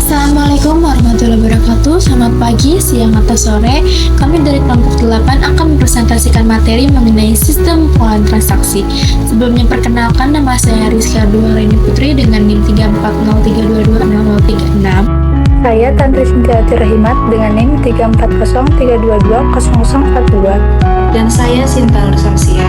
Assalamualaikum warahmatullahi wabarakatuh. Selamat pagi, siang, atau sore. Kami dari kelompok 8 akan mempresentasikan materi mengenai sistem pengelolaan transaksi. Sebelumnya perkenalkan, nama saya Rizka Duaraini Putri dengan NIM 3403220036. Saya Tanri Sintiati Rahimat dengan NIM 3403220042. Dan saya Sinta Nursamsia.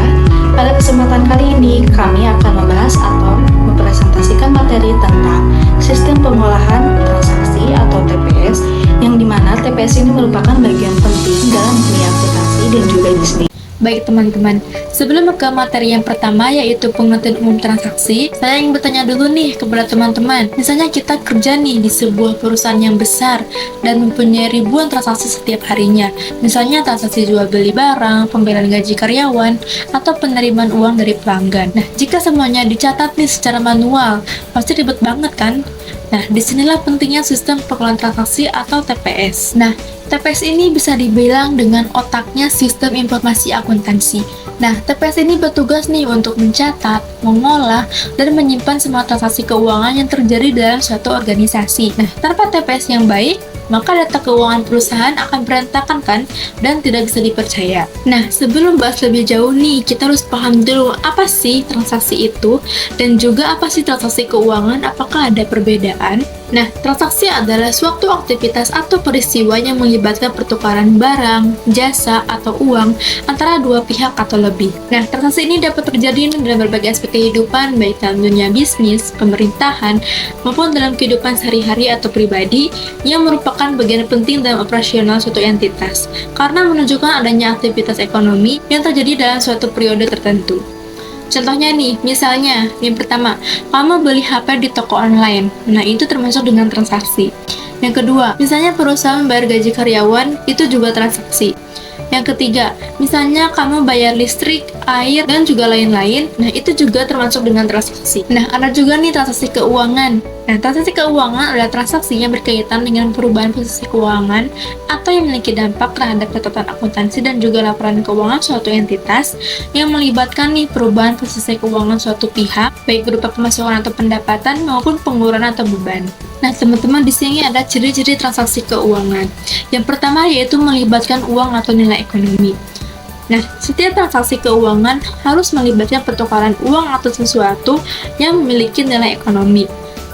Pada kesempatan kali ini, kami akan membahas atau mempresentasikan materi tentang sistem pengolahan transaksi atau TPS, yang dimana TPS ini merupakan bagian penting dalam dunia aplikasi dan juga bisnis. Baik teman-teman, sebelum ke materi yang pertama yaitu pengertian umum transaksi, saya ingin bertanya dulu nih kepada teman-teman. Misalnya kita kerja nih di sebuah perusahaan yang besar dan mempunyai ribuan transaksi setiap harinya. Misalnya transaksi jual beli barang, pembayaran gaji karyawan, atau penerimaan uang dari pelanggan. Nah, jika semuanya dicatat nih secara manual, pasti ribet banget kan? Nah, disinilah pentingnya sistem pengelolaan transaksi atau TPS. Nah, TPS ini bisa dibilang dengan otaknya sistem informasi akuntansi. Nah, TPS ini bertugas nih untuk mencatat, mengolah, dan menyimpan semua transaksi keuangan yang terjadi dalam suatu organisasi. Nah, tanpa TPS yang baik, maka data keuangan perusahaan akan berantakan kan, dan tidak bisa dipercaya. Nah, sebelum bahas lebih jauh nih, kita harus paham dulu apa sih transaksi itu, dan juga apa sih transaksi keuangan, apakah ada perbedaan? Nah, transaksi adalah suatu aktivitas atau peristiwa yang melibatkan pertukaran barang, jasa, atau uang antara dua pihak atau lebih. Nah, transaksi ini dapat terjadi dalam berbagai aspek kehidupan, baik dalam dunia bisnis, pemerintahan, maupun dalam kehidupan sehari-hari atau pribadi, yang merupakan bagian penting dalam operasional suatu entitas, karena menunjukkan adanya aktivitas ekonomi yang terjadi dalam suatu periode tertentu. Contohnya nih, misalnya, yang pertama, kamu beli HP di toko online. Nah, itu termasuk dengan transaksi. Yang kedua, misalnya perusahaan membayar gaji karyawan, itu juga transaksi. Yang ketiga, misalnya kamu bayar listrik, air, dan juga lain-lain. Nah, itu juga termasuk dengan transaksi. Nah, ada juga nih transaksi keuangan. Nah, transaksi keuangan adalah transaksi yang berkaitan dengan perubahan posisi keuangan atau yang memiliki dampak terhadap catatan akuntansi dan juga laporan keuangan suatu entitas yang melibatkan nih perubahan posisi keuangan suatu pihak, baik berupa pemasukan atau pendapatan maupun pengeluaran atau beban. Nah, teman-teman, di sini ada ciri-ciri transaksi keuangan. Yang pertama yaitu melibatkan uang atau nilai ekonomi. Nah, setiap transaksi keuangan harus melibatkan pertukaran uang atau sesuatu yang memiliki nilai ekonomi.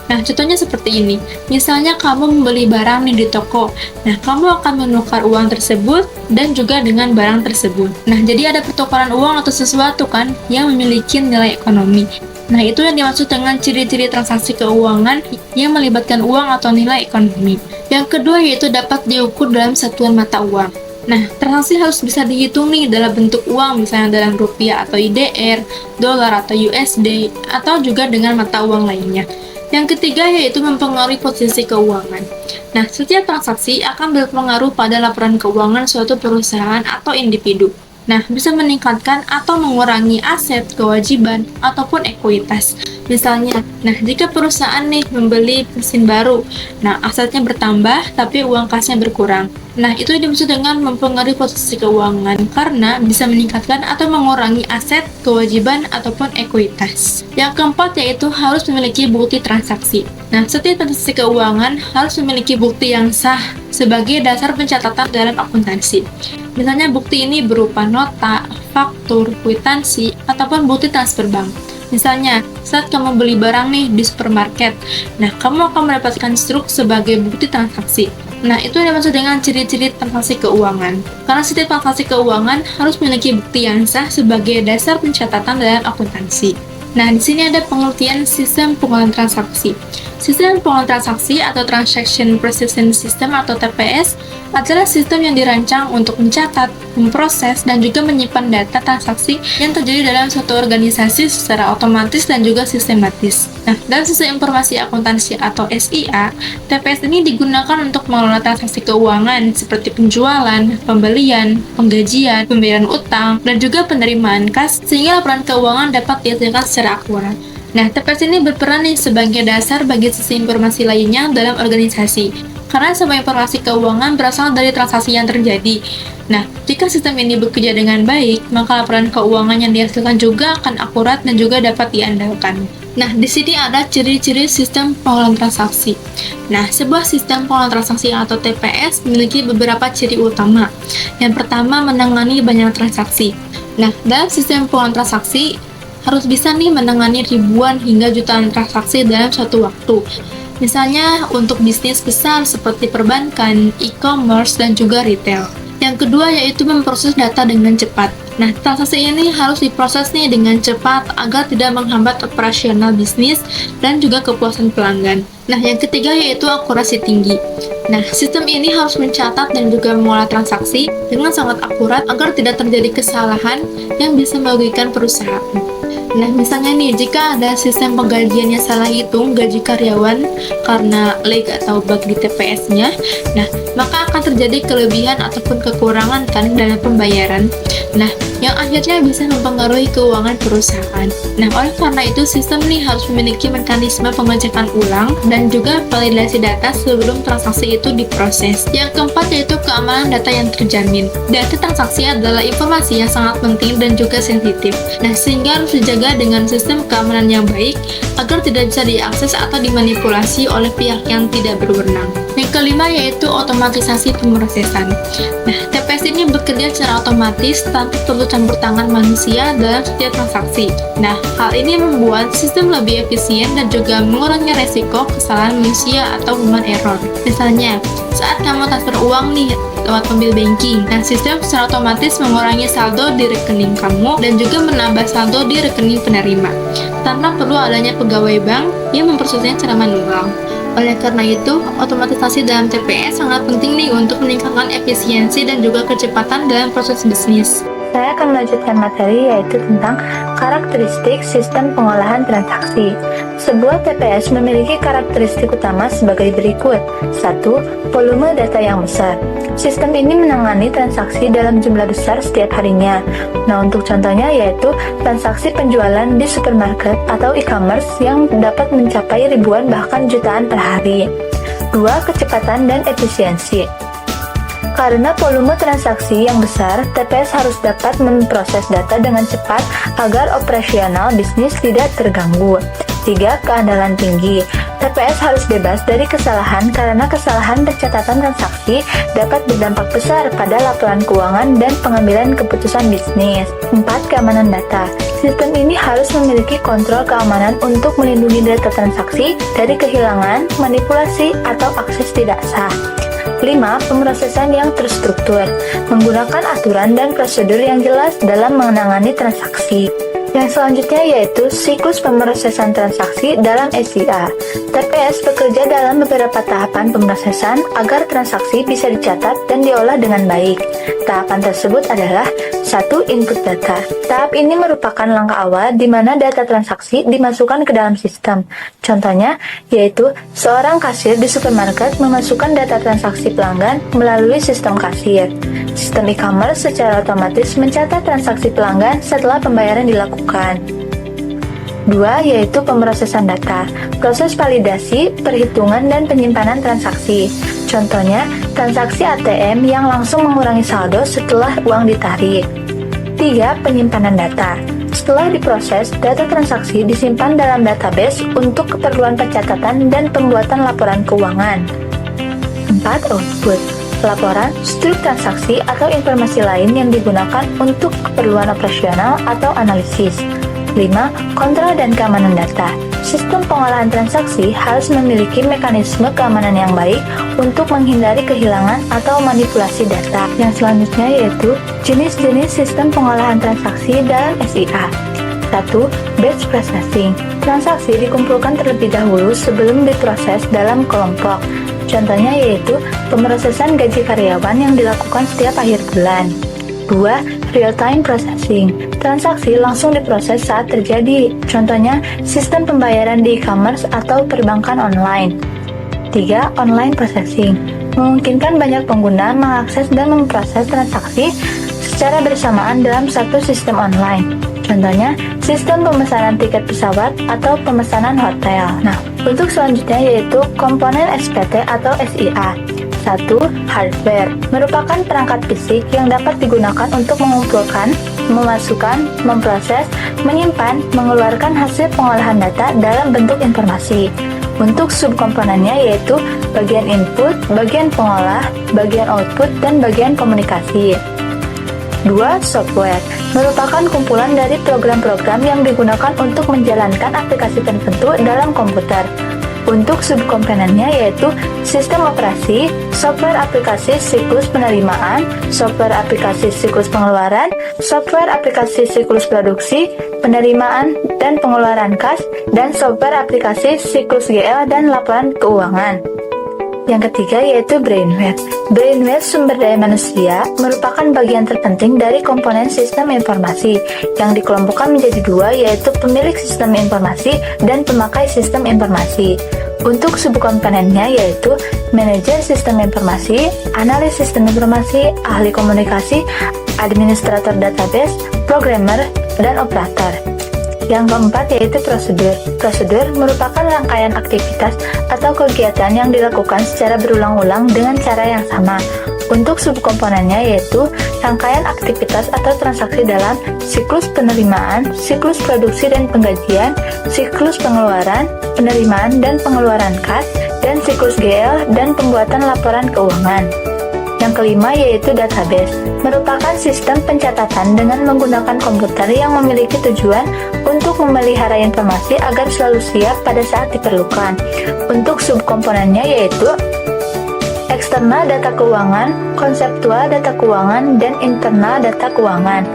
Nah, contohnya seperti ini. Misalnya kamu membeli barang nih di toko. Nah, kamu akan menukar uang tersebut dan juga dengan barang tersebut. Nah, jadi ada pertukaran uang atau sesuatu kan yang memiliki nilai ekonomi. Nah, itu yang dimaksud dengan ciri-ciri transaksi keuangan yang melibatkan uang atau nilai ekonomi. Yang kedua yaitu dapat diukur dalam satuan mata uang. Nah, transaksi harus bisa dihitung nih dalam bentuk uang, misalnya dalam rupiah atau IDR, dolar atau USD, atau juga dengan mata uang lainnya. Yang ketiga yaitu mempengaruhi posisi keuangan. Nah, setiap transaksi akan berpengaruh pada laporan keuangan suatu perusahaan atau individu. Nah, bisa meningkatkan atau mengurangi aset, kewajiban, ataupun ekuitas. Misalnya, jika perusahaan nih membeli mesin baru, nah asetnya bertambah tapi uang kasnya berkurang. Nah, itu dimaksud dengan mempengaruhi posisi keuangan karena bisa meningkatkan atau mengurangi aset, kewajiban, ataupun ekuitas. Yang keempat yaitu harus memiliki bukti transaksi. Nah, setiap transaksi keuangan harus memiliki bukti yang sah sebagai dasar pencatatan dalam akuntansi. Misalnya bukti ini berupa nota, faktur, kwitansi, ataupun bukti transfer bank. Misalnya, saat kamu beli barang nih di supermarket, nah kamu akan mendapatkan struk sebagai bukti transaksi. Nah, itu yang dimaksud dengan ciri-ciri transaksi keuangan. Karena setiap transaksi keuangan harus memiliki bukti yang sah sebagai dasar pencatatan dalam akuntansi. Nah, di sini ada pengertian sistem pengelolaan transaksi. Sistem pengelolaan transaksi atau Transaction Processing System atau TPS adalah sistem yang dirancang untuk mencatat, memproses, dan juga menyimpan data transaksi yang terjadi dalam suatu organisasi secara otomatis dan juga sistematis. Nah, dalam sistem informasi akuntansi atau SIA, TPS ini digunakan untuk mengelola transaksi keuangan seperti penjualan, pembelian, penggajian, pembayaran utang, dan juga penerimaan kas sehingga laporan keuangan dapat dihasilkan secara akurat. Nah, TPS ini berperan nih sebagai dasar bagi sistem informasi lainnya dalam organisasi. Karena semua informasi keuangan berasal dari transaksi yang terjadi. Nah, jika sistem ini bekerja dengan baik, maka laporan keuangan yang dihasilkan juga akan akurat dan juga dapat diandalkan. Nah, di sini ada ciri-ciri sistem pengolahan transaksi. Nah, sebuah sistem pengolahan transaksi atau TPS memiliki beberapa ciri utama. Yang pertama, menangani banyak transaksi. Nah, dalam sistem pengolahan transaksi harus bisa nih menangani ribuan hingga jutaan transaksi dalam suatu waktu. Misalnya untuk bisnis besar seperti perbankan, e-commerce, dan juga retail. Yang kedua yaitu memproses data dengan cepat. Nah, transaksi ini harus diproses nih dengan cepat agar tidak menghambat operasional bisnis dan juga kepuasan pelanggan. Nah, yang ketiga yaitu akurasi tinggi. Nah, sistem ini harus mencatat dan juga mengolah transaksi dengan sangat akurat agar tidak terjadi kesalahan yang bisa merugikan perusahaan. Nah, misalnya nih, jika ada sistem penggajiannya salah hitung gaji karyawan karena lag atau bug di TPS-nya, nah, maka akan terjadi kelebihan ataupun kekurangan kan dalam pembayaran. Nah, yang akhirnya bisa mempengaruhi keuangan perusahaan. Nah, oleh karena itu, sistem nih harus memiliki mekanisme pengecekan ulang dan juga validasi data sebelum transaksi itu diproses. Yang keempat yaitu keamanan data yang terjamin. Data transaksi adalah informasi yang sangat penting dan juga sensitif. Nah, sehingga harus dijaga dengan sistem keamanan yang baik agar tidak bisa diakses atau dimanipulasi oleh pihak yang tidak berwenang. Yang kelima yaitu otomatisasi pemrosesan. Nah, TPS ini bekerja secara otomatis tanpa perlu campur tangan manusia dalam setiap transaksi. Nah, hal ini membuat sistem lebih efisien dan juga mengurangi resiko kesalahan manusia atau human error. Misalnya, saat kamu transfer uang nih lewat mobile banking, nah sistem secara otomatis mengurangi saldo di rekening kamu dan juga menambah saldo di rekening penerima tanpa perlu adanya pegawai bank yang memprosesnya secara manual. Oleh karena itu, otomatisasi dalam TPS sangat penting nih untuk meningkatkan efisiensi dan juga kecepatan dalam proses bisnis. Saya akan melanjutkan materi yaitu tentang karakteristik sistem pengolahan transaksi. Sebuah TPS memiliki karakteristik utama sebagai berikut. 1. Volume data yang besar. Sistem ini menangani transaksi dalam jumlah besar setiap harinya. Nah, untuk contohnya yaitu transaksi penjualan di supermarket atau e-commerce yang dapat mencapai ribuan bahkan jutaan per hari. 2. Kecepatan dan efisiensi. Karena volume transaksi yang besar, TPS harus dapat memproses data dengan cepat agar operasional bisnis tidak terganggu. 3. Keandalan tinggi. TPS harus bebas dari kesalahan karena kesalahan pencatatan transaksi dapat berdampak besar pada laporan keuangan dan pengambilan keputusan bisnis. 4. Keamanan data. Sistem ini harus memiliki kontrol keamanan untuk melindungi data transaksi dari kehilangan, manipulasi, atau akses tidak sah. 5. Pemrosesan yang terstruktur, menggunakan aturan dan prosedur yang jelas dalam menangani transaksi. Yang selanjutnya yaitu siklus pemrosesan transaksi dalam SIA. TPS bekerja dalam beberapa tahapan pemrosesan agar transaksi bisa dicatat dan diolah dengan baik. Tahapan tersebut adalah 1. Input data. Tahap ini merupakan langkah awal di mana data transaksi dimasukkan ke dalam sistem. Contohnya yaitu seorang kasir di supermarket memasukkan data transaksi pelanggan melalui sistem kasir. Sistem e-commerce secara otomatis mencatat transaksi pelanggan setelah pembayaran dilakukan. 2. Yaitu pemrosesan data. Proses validasi, perhitungan, dan penyimpanan transaksi. Contohnya, transaksi ATM yang langsung mengurangi saldo setelah uang ditarik. 3. Penyimpanan data. Setelah diproses, data transaksi disimpan dalam database untuk keperluan pencatatan dan pembuatan laporan keuangan. 4. Output. Laporan, struk transaksi, atau informasi lain yang digunakan untuk keperluan operasional atau analisis. 5. Kontrol dan keamanan data. Sistem pengolahan transaksi harus memiliki mekanisme keamanan yang baik untuk menghindari kehilangan atau manipulasi data. Yang selanjutnya yaitu jenis-jenis sistem pengolahan transaksi dalam SIA. 1. Batch processing. Transaksi dikumpulkan terlebih dahulu sebelum diproses dalam kelompok. Contohnya yaitu pemrosesan gaji karyawan yang dilakukan setiap akhir bulan. 2. Real-time processing. Transaksi langsung diproses saat terjadi. Contohnya, sistem pembayaran di e-commerce atau perbankan online. 3. Online processing. Memungkinkan banyak pengguna mengakses dan memproses transaksi secara bersamaan dalam satu sistem online. Contohnya, sistem pemesanan tiket pesawat atau pemesanan hotel. Nah, untuk selanjutnya yaitu komponen SPT atau SIA. 1. Hardware merupakan perangkat fisik yang dapat digunakan untuk mengumpulkan, memasukkan, memproses, menyimpan, mengeluarkan hasil pengolahan data dalam bentuk informasi. Untuk subkomponennya yaitu bagian input, bagian pengolah, bagian output, dan bagian komunikasi. 2. Software merupakan kumpulan dari program-program yang digunakan untuk menjalankan aplikasi tertentu dalam komputer. Untuk subkomponennya yaitu sistem operasi, software aplikasi siklus penerimaan, software aplikasi siklus pengeluaran, software aplikasi siklus produksi, penerimaan dan pengeluaran kas, dan software aplikasi siklus GL dan laporan keuangan. Yang ketiga yaitu brainware. Brainware sumber daya manusia merupakan bagian terpenting dari komponen sistem informasi yang dikelompokkan menjadi dua yaitu pemilik sistem informasi dan pemakai sistem informasi. Untuk subkomponennya yaitu manajer sistem informasi, analis sistem informasi, ahli komunikasi, administrator database, programmer, dan operator. Yang keempat yaitu prosedur. Prosedur merupakan rangkaian aktivitas atau kegiatan yang dilakukan secara berulang-ulang dengan cara yang sama. Untuk subkomponennya yaitu rangkaian aktivitas atau transaksi dalam siklus penerimaan, siklus produksi dan penggajian, siklus pengeluaran, penerimaan dan pengeluaran kas, dan siklus GL dan pembuatan laporan keuangan. Yang kelima yaitu database, merupakan sistem pencatatan dengan menggunakan komputer yang memiliki tujuan untuk memelihara informasi agar selalu siap pada saat diperlukan. Untuk subkomponennya yaitu eksternal data keuangan, konseptual data keuangan, dan internal data keuangan.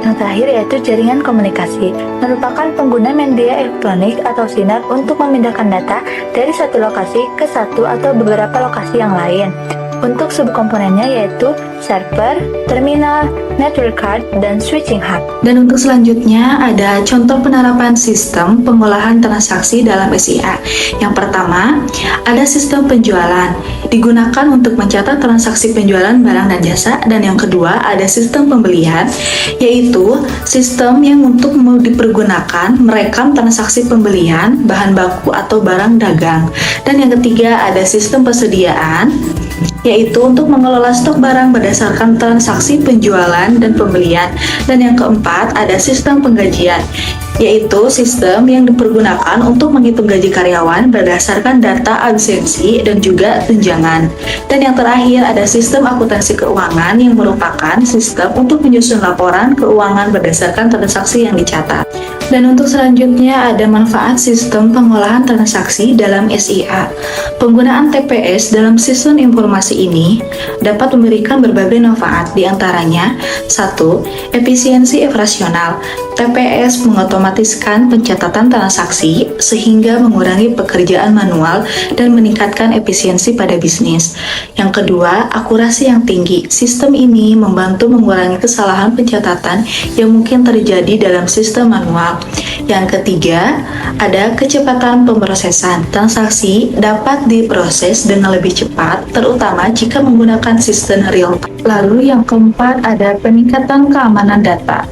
Yang terakhir yaitu jaringan komunikasi, merupakan pengguna media elektronik atau sinar untuk memindahkan data dari satu lokasi ke satu atau beberapa lokasi yang lain. Untuk subkomponennya yaitu server, terminal, network card, dan switching hub. Dan untuk selanjutnya ada contoh penerapan sistem pengolahan transaksi dalam SIA. Yang pertama, ada sistem penjualan, digunakan untuk mencatat transaksi penjualan barang dan jasa. Dan yang kedua, ada sistem pembelian, yaitu sistem yang untuk dipergunakan merekam transaksi pembelian, bahan baku atau barang dagang. Dan yang ketiga, ada sistem persediaan, yaitu untuk mengelola stok barang berdasarkan transaksi penjualan dan pembelian. Dan yang keempat, ada sistem penggajian, yaitu sistem yang dipergunakan untuk menghitung gaji karyawan berdasarkan data absensi dan juga tunjangan. Dan yang terakhir, ada sistem akuntansi keuangan yang merupakan sistem untuk menyusun laporan keuangan berdasarkan transaksi yang dicatat. Dan untuk selanjutnya ada manfaat sistem pengolahan transaksi dalam SIA. Penggunaan TPS dalam sistem informasi ini dapat memberikan berbagai manfaat, diantaranya 1. Efisiensi operasional. TPS mengotomatiskan pencatatan transaksi sehingga mengurangi pekerjaan manual dan meningkatkan efisiensi pada bisnis. Yang kedua, akurasi yang tinggi. Sistem ini membantu mengurangi kesalahan pencatatan yang mungkin terjadi dalam sistem manual. Yang ketiga, ada kecepatan pemrosesan. Transaksi dapat diproses dengan lebih cepat, terutama jika menggunakan sistem real time. Lalu yang keempat, ada peningkatan keamanan data.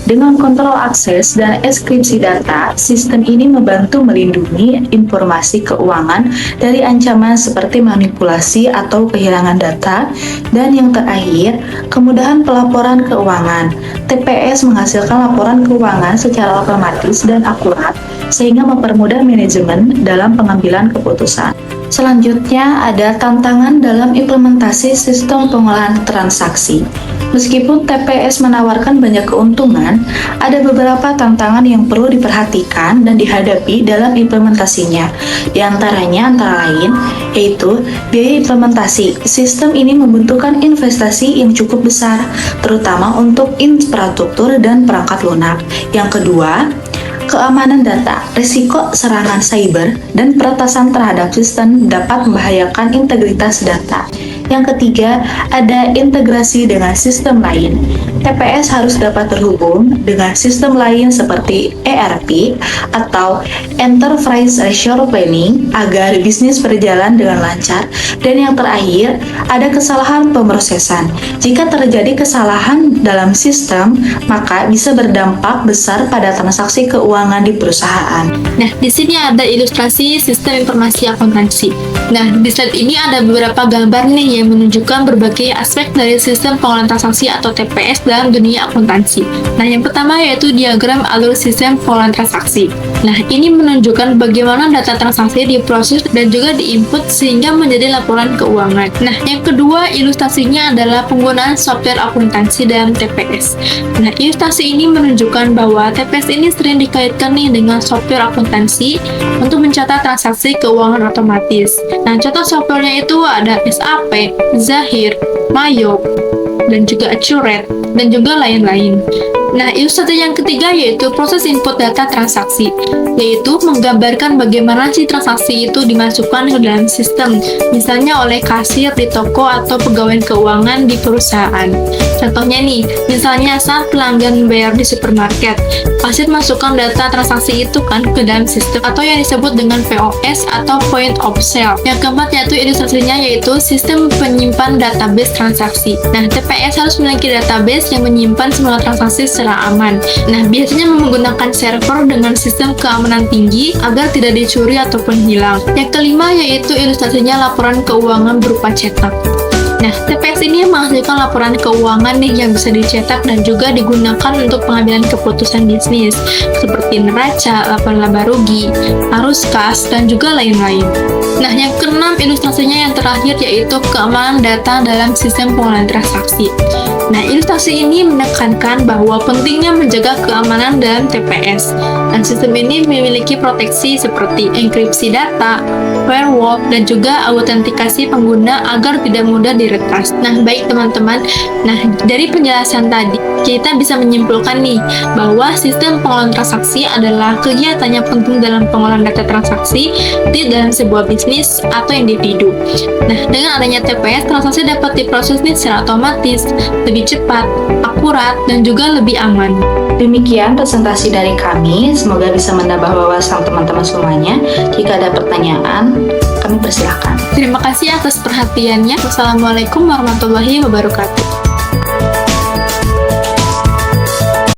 Dengan kontrol akses dan enkripsi data, sistem ini membantu melindungi informasi keuangan dari ancaman seperti manipulasi atau kehilangan data. Dan yang terakhir, kemudahan pelaporan keuangan. TPS menghasilkan laporan keuangan secara otomatis dan akurat, sehingga mempermudah manajemen dalam pengambilan keputusan. Selanjutnya ada tantangan dalam implementasi sistem pengolahan transaksi. Meskipun TPS menawarkan banyak keuntungan, ada beberapa tantangan yang perlu diperhatikan dan dihadapi dalam implementasinya. Di antaranya antara lain yaitu biaya implementasi. Sistem ini membutuhkan investasi yang cukup besar, terutama untuk infrastruktur dan perangkat lunak. Yang kedua, keamanan data, risiko serangan cyber, dan peretasan terhadap sistem dapat membahayakan integritas data. Yang ketiga, ada integrasi dengan sistem lain. TPS harus dapat terhubung dengan sistem lain seperti ERP atau Enterprise Resource Planning agar bisnis berjalan dengan lancar. Dan yang terakhir, ada kesalahan pemrosesan. Jika terjadi kesalahan dalam sistem, maka bisa berdampak besar pada transaksi keuangan di perusahaan. Nah, di sini ada ilustrasi sistem informasi akuntansi. Nah, di slide ini ada beberapa gambar nih yang menunjukkan berbagai aspek dari sistem pengolahan transaksi atau TPS dalam dunia akuntansi. Nah, yang pertama yaitu diagram alur sistem pengolahan transaksi. Nah, ini menunjukkan bagaimana data transaksi diproses dan juga diinput sehingga menjadi laporan keuangan. Nah, yang kedua ilustrasinya adalah penggunaan software akuntansi dalam TPS. Nah, ilustrasi ini menunjukkan bahwa TPS ini sering dikaitkan nih dengan software akuntansi untuk mencatat transaksi keuangan otomatis. Nah, contoh softwarenya itu ada SAP, Zahir, Mayo, dan juga Accurate, dan juga lain-lain. Nah, ilustrasi yang ketiga yaitu proses input data transaksi, yaitu menggambarkan bagaimana si transaksi itu dimasukkan ke dalam sistem, misalnya oleh kasir di toko atau pegawai keuangan di perusahaan. Contohnya nih, misalnya saat pelanggan membayar di supermarket, kasir masukkan data transaksi itu kan ke dalam sistem atau yang disebut dengan POS atau Point of Sale. Yang keempat yaitu ilustrasinya yaitu sistem penyimpan database transaksi. Nah, TPS harus memiliki database yang menyimpan semua transaksi secara aman. Nah, biasanya menggunakan server dengan sistem keamanan tinggi agar tidak dicuri ataupun hilang. Yang kelima yaitu ilustrasinya laporan keuangan berupa cetak. Nah, TPS ini menghasilkan laporan keuangan nih yang bisa dicetak dan juga digunakan untuk pengambilan keputusan bisnis seperti neraca, laporan laba rugi, arus kas, dan juga lain-lain. Nah, yang keenam ilustrasinya yang terakhir yaitu keamanan data dalam sistem pengolahan transaksi. Nah, ilustrasi ini menekankan bahwa pentingnya menjaga keamanan dalam TPS. Dan sistem ini memiliki proteksi seperti enkripsi data, firewall, dan juga autentikasi pengguna agar tidak mudah diretas. Nah, baik teman-teman. Nah, dari penjelasan tadi, kita bisa menyimpulkan nih bahwa sistem pengolahan transaksi adalah kegiatan yang penting dalam pengolahan data transaksi di dalam sebuah bisnis atau individu. Nah, dengan adanya TPS, transaksi dapat diproses nih secara otomatis, lebih cepat, akurat, dan juga lebih aman. Demikian presentasi dari kami, semoga bisa menambah wawasan teman-teman semuanya. Jika ada pertanyaan, kami persilahkan. Terima kasih atas perhatiannya. Wassalamualaikum warahmatullahi wabarakatuh.